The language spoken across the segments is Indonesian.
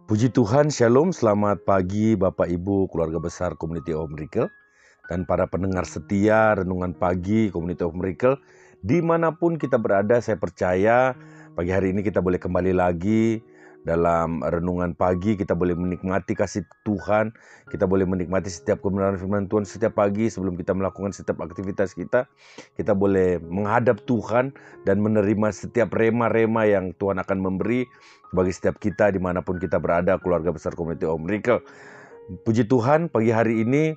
Puji Tuhan, Shalom, selamat pagi Bapak Ibu keluarga besar Community of Miracle dan para pendengar setia Renungan Pagi Community of Miracle. Dimanapun kita berada, saya percaya pagi hari ini kita boleh kembali lagi dalam Renungan Pagi. Kita boleh menikmati kasih Tuhan, kita boleh menikmati setiap kebenaran firman Tuhan setiap pagi sebelum kita melakukan setiap aktivitas kita. Kita boleh menghadap Tuhan dan menerima setiap rema-rema yang Tuhan akan memberi bagi setiap kita dimanapun kita berada, keluarga besar Community of Miracle. Puji Tuhan, pagi hari ini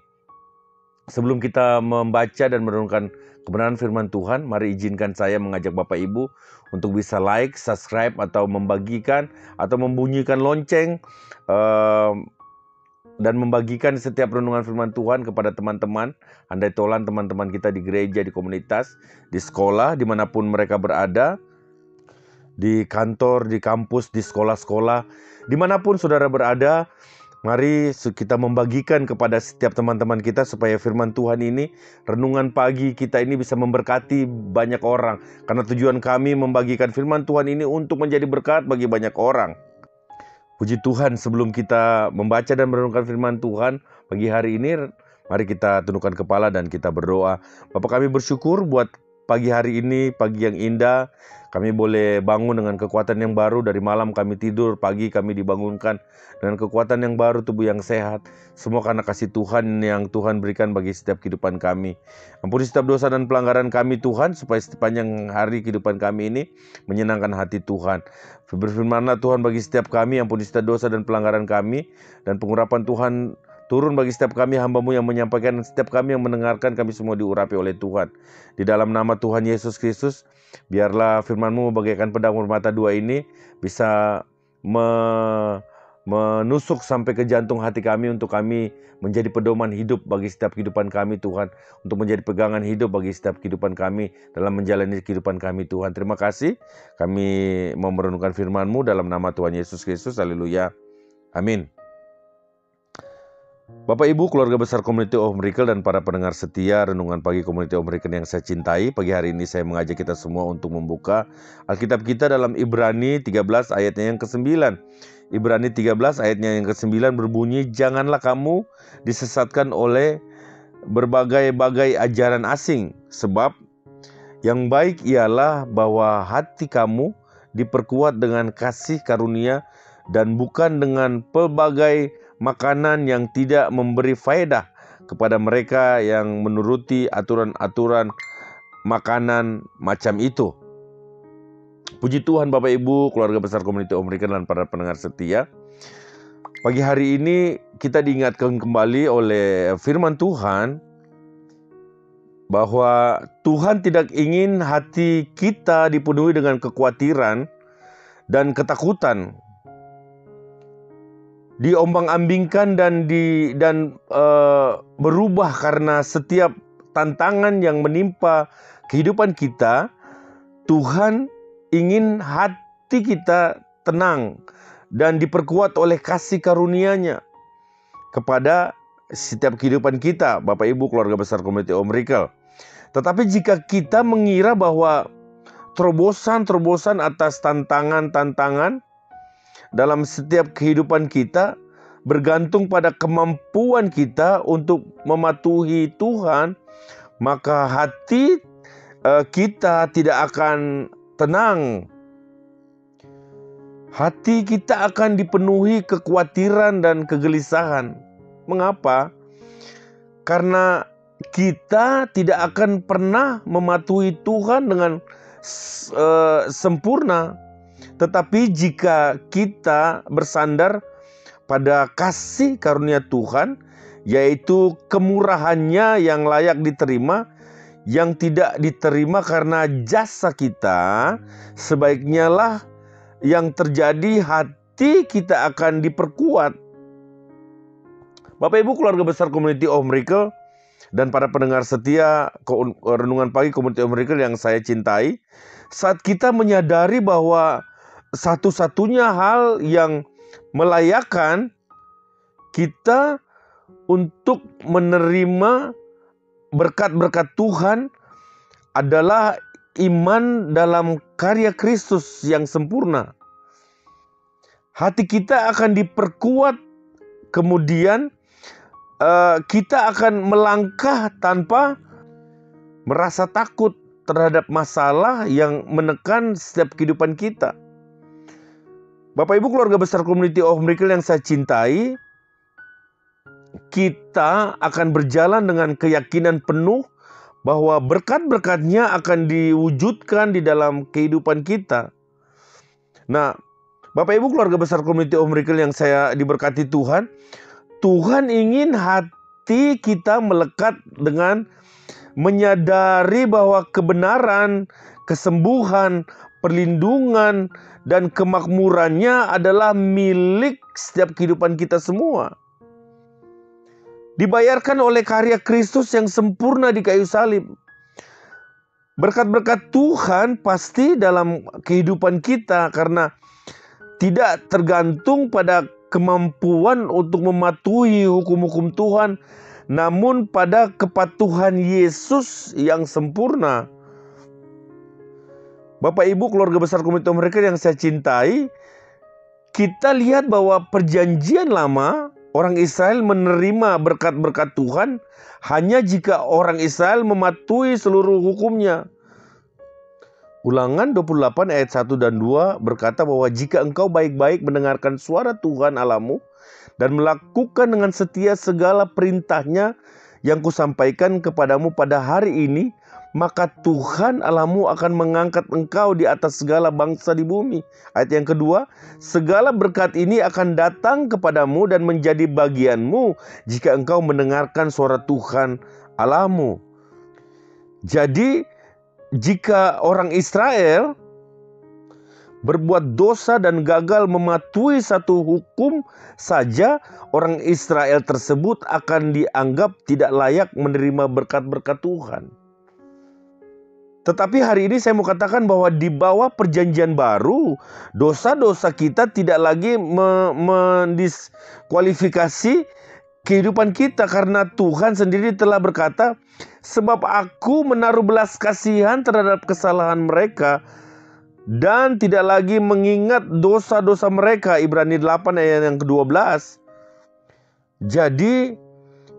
sebelum kita membaca dan merenungkan kebenaran firman Tuhan, mari izinkan saya mengajak Bapak Ibu untuk bisa like, subscribe, atau membagikan atau membunyikan lonceng dan membagikan setiap renungan firman Tuhan kepada teman-teman, andai tolan teman-teman kita di gereja, di komunitas, di sekolah, dimanapun mereka berada, di kantor, di kampus, di sekolah-sekolah, dimanapun saudara berada. Mari kita membagikan kepada setiap teman-teman kita supaya firman Tuhan ini, renungan pagi kita ini bisa memberkati banyak orang. Karena tujuan kami membagikan firman Tuhan ini untuk menjadi berkat bagi banyak orang. Puji Tuhan, sebelum kita membaca dan merenungkan firman Tuhan pagi hari ini, mari kita tundukkan kepala dan kita berdoa. Bapa, kami bersyukur buat pagi hari ini, pagi yang indah. Kami boleh bangun dengan kekuatan yang baru. Dari malam kami tidur, pagi kami dibangunkan dengan kekuatan yang baru, tubuh yang sehat. Semua karena kasih Tuhan yang Tuhan berikan bagi setiap kehidupan kami. Ampuni setiap dosa dan pelanggaran kami Tuhan, supaya sepanjang hari kehidupan kami ini menyenangkan hati Tuhan. Berfirmanlah Tuhan bagi setiap kami, ampuni setiap dosa dan pelanggaran kami, dan pengurapan Tuhan turun bagi setiap kami hamba-Mu yang menyampaikan, dan setiap kami yang mendengarkan, kami semua diurapi oleh Tuhan. Di dalam nama Tuhan Yesus Kristus, biarlah firman-Mu bagaikan pedang bermata dua ini bisa menusuk sampai ke jantung hati kami, untuk kami menjadi pedoman hidup bagi setiap kehidupan kami Tuhan, untuk menjadi pegangan hidup bagi setiap kehidupan kami dalam menjalani kehidupan kami Tuhan. Terima kasih, kami mau merenungkan firman-Mu dalam nama Tuhan Yesus Kristus. Haleluya, amin. Bapak Ibu keluarga besar Community of Miracle dan para pendengar setia Renungan Pagi Community of Miracle yang saya cintai, pagi hari ini saya mengajak kita semua untuk membuka Alkitab kita dalam Ibrani 13 ayatnya yang ke-9. Ibrani 13 ayatnya yang ke-9 berbunyi, "Janganlah kamu disesatkan oleh berbagai-bagai ajaran asing, sebab yang baik ialah bahwa hati kamu diperkuat dengan kasih karunia dan bukan dengan pelbagai makanan yang tidak memberi faedah kepada mereka yang menuruti aturan-aturan makanan macam itu." Puji Tuhan Bapak Ibu keluarga besar Community of Miracle dan para pendengar setia. Pagi hari ini kita diingatkan kembali oleh firman Tuhan bahwa Tuhan tidak ingin hati kita dipenuhi dengan kekhawatiran dan ketakutan, diombang-ambingkan dan berubah karena setiap tantangan yang menimpa kehidupan kita. Tuhan ingin hati kita tenang dan diperkuat oleh kasih karunia-Nya kepada setiap kehidupan kita, Bapak Ibu keluarga besar Community of Miracle. Tetapi jika kita mengira bahwa terobosan atas tantangan dalam setiap kehidupan kita bergantung pada kemampuan kita untuk mematuhi Tuhan, maka hati kita tidak akan tenang. Hati kita akan dipenuhi kekhawatiran dan kegelisahan. Mengapa? Karena kita tidak akan pernah mematuhi Tuhan dengan sempurna. Tetapi jika kita bersandar pada kasih karunia Tuhan, yaitu kemurahannya yang layak diterima, yang tidak diterima karena jasa kita, sebaiknya lah yang terjadi, hati kita akan diperkuat. Bapak Ibu keluarga besar Community of Miracle dan para pendengar setia Renungan Pagi Community of Miracle yang saya cintai, saat kita menyadari bahwa satu-satunya hal yang melayakkan kita untuk menerima berkat-berkat Tuhan adalah iman dalam karya Kristus yang sempurna. hati kita akan diperkuat, kemudian kita akan melangkah tanpa merasa takut terhadap masalah yang menekan setiap kehidupan kita. Bapak Ibu keluarga besar Community of Miracle yang saya cintai, kita akan berjalan dengan keyakinan penuh bahwa berkat-berkatnya akan diwujudkan di dalam kehidupan kita. Nah, Bapak Ibu keluarga besar Community of Miracle yang saya diberkati Tuhan, Tuhan ingin hati kita melekat dengan menyadari bahwa kebenaran, kesembuhan, perlindungan, dan kemakmurannya adalah milik setiap kehidupan kita semua. Dibayarkan oleh karya Kristus yang sempurna di kayu salib. Berkat-berkat Tuhan pasti dalam kehidupan kita karena tidak tergantung pada kemampuan untuk mematuhi hukum-hukum Tuhan, namun pada kepatuhan Yesus yang sempurna. Bapak Ibu keluarga besar Community of Miracle yang saya cintai, kita lihat bahwa perjanjian lama orang Israel menerima berkat-berkat Tuhan hanya jika orang Israel mematuhi seluruh hukumnya. Ulangan 28 ayat 1 dan 2 berkata bahwa jika engkau baik-baik mendengarkan suara Tuhan Allahmu dan melakukan dengan setia segala perintahnya yang kusampaikan kepadamu pada hari ini, maka Tuhan Allahmu akan mengangkat engkau di atas segala bangsa di bumi. Ayat yang kedua, segala berkat ini akan datang kepadamu dan menjadi bagianmu jika engkau mendengarkan suara Tuhan Allahmu. Jadi, jika orang Israel berbuat dosa dan gagal mematuhi satu hukum saja, orang Israel tersebut akan dianggap tidak layak menerima berkat-berkat Tuhan. Tetapi hari ini saya mau katakan bahwa di bawah perjanjian baru, dosa-dosa kita tidak lagi mendiskualifikasi kehidupan kita, karena Tuhan sendiri telah berkata, sebab aku menaruh belas kasihan terhadap kesalahan mereka dan tidak lagi mengingat dosa-dosa mereka. Ibrani 8 ayat yang ke-12. Jadi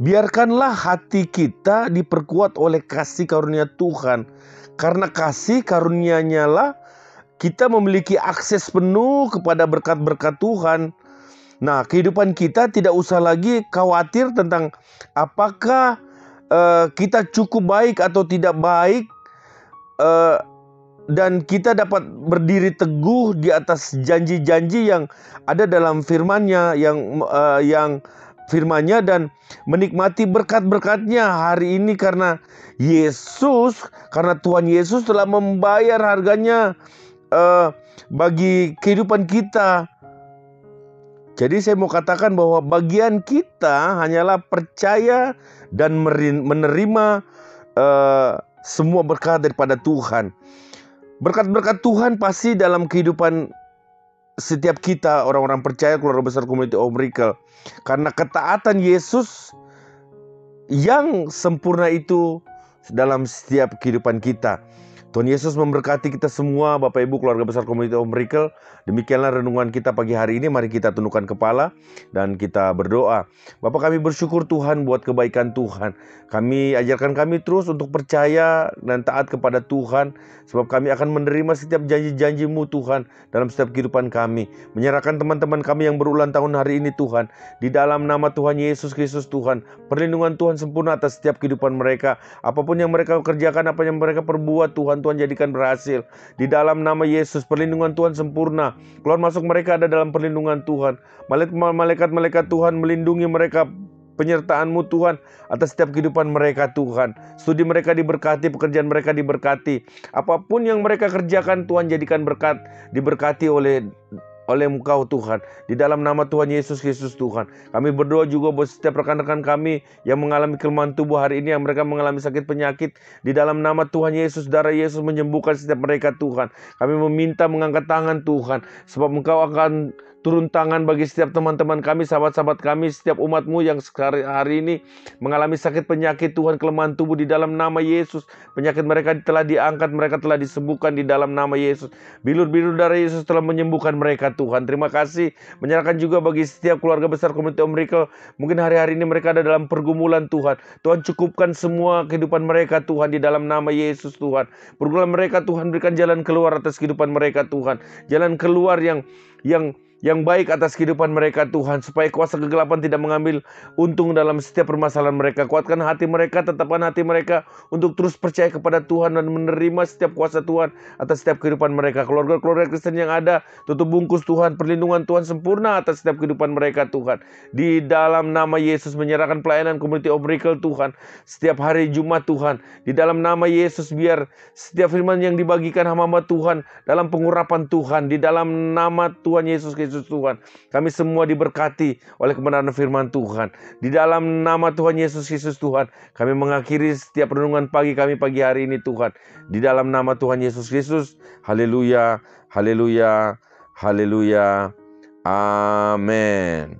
biarkanlah hati kita diperkuat oleh kasih karunia Tuhan. Karena kasih karunia-Nya lah kita memiliki akses penuh kepada berkat-berkat Tuhan. Nah, kehidupan kita tidak usah lagi khawatir tentang apakah kita cukup baik atau tidak baik, dan kita dapat berdiri teguh di atas janji-janji yang ada dalam firman-Nya, yang firman-Nya, dan menikmati berkat-berkat-Nya hari ini karena Yesus, karena Tuhan Yesus telah membayar harganya bagi kehidupan kita. Jadi saya mau katakan bahwa bagian kita hanyalah percaya dan menerima semua berkat daripada Tuhan. Berkat-berkat Tuhan pasti dalam kehidupan setiap kita orang-orang percaya keluarga besar Community of Miracle. Karena ketaatan Yesus yang sempurna itu dalam setiap kehidupan kita. Tuhan Yesus memberkati kita semua Bapak Ibu keluarga besar Community of Miracle. Demikianlah renungan kita pagi hari ini. Mari kita tundukkan kepala dan kita berdoa. Bapak, kami bersyukur Tuhan buat kebaikan Tuhan. Ajarkan kami terus untuk percaya dan taat kepada Tuhan. Sebab kami akan menerima setiap janji-janji-Mu Tuhan dalam setiap kehidupan kami. Menyerahkan teman-teman kami yang berulang tahun hari ini Tuhan. Di dalam nama Tuhan Yesus Kristus Tuhan. Perlindungan Tuhan sempurna atas setiap kehidupan mereka. Apapun yang mereka kerjakan, apa yang mereka perbuat Tuhan jadikan berhasil. Di dalam nama Yesus, perlindungan Tuhan sempurna. Keluar masuk mereka ada dalam perlindungan Tuhan. Malaikat-malaikat Tuhan melindungi mereka. Penyertaan-Mu Tuhan atas setiap kehidupan mereka Tuhan. Studi mereka diberkati, pekerjaan mereka diberkati. Apapun yang mereka kerjakan Tuhan jadikan berkat. Diberkati oleh Engkau Tuhan. Di dalam nama Tuhan Yesus Kristus Tuhan. Kami berdoa juga buat setiap rekan-rekan kami yang mengalami kelemahan tubuh hari ini, yang mereka mengalami sakit penyakit. Di dalam nama Tuhan Yesus, darah Yesus menyembuhkan setiap mereka Tuhan. Kami meminta mengangkat tangan Tuhan. Sebab Engkau akan turun tangan bagi setiap teman-teman kami, sahabat-sahabat kami, setiap umat-Mu yang hari ini mengalami sakit penyakit Tuhan, kelemahan tubuh. Di dalam nama Yesus, penyakit mereka telah diangkat, mereka telah disembuhkan di dalam nama Yesus. Bilur-bilur darah Yesus telah menyembuhkan mereka Tuhan. Terima kasih, menyerahkan juga bagi setiap keluarga besar Community of Miracle. Mungkin hari-hari ini mereka ada dalam pergumulan Tuhan. Tuhan cukupkan semua kehidupan mereka Tuhan di dalam nama Yesus Tuhan. Pergumulan mereka Tuhan, berikan jalan keluar atas kehidupan mereka Tuhan. Jalan keluar yang baik atas kehidupan mereka Tuhan, supaya kuasa kegelapan tidak mengambil untung dalam setiap permasalahan mereka. Kuatkan hati mereka, tetapkan hati mereka untuk terus percaya kepada Tuhan dan menerima setiap kuasa Tuhan atas setiap kehidupan mereka. Keluarga-keluarga Kristen yang ada, tutup bungkus Tuhan, perlindungan Tuhan sempurna atas setiap kehidupan mereka Tuhan. Di dalam nama Yesus, menyerahkan pelayanan Community of Miracle Tuhan, setiap hari Jumat Tuhan. Di dalam nama Yesus, biar setiap firman yang dibagikan hamba-hamba Tuhan dalam pengurapan Tuhan, di dalam nama Tuhan Yesus Kristus Tuhan, kami semua diberkati oleh kebenaran firman Tuhan. Di dalam nama Tuhan Yesus Kristus Tuhan, kami mengakhiri setiap renungan pagi kami pagi hari ini Tuhan. Di dalam nama Tuhan Yesus Kristus, haleluya, haleluya, haleluya, amin.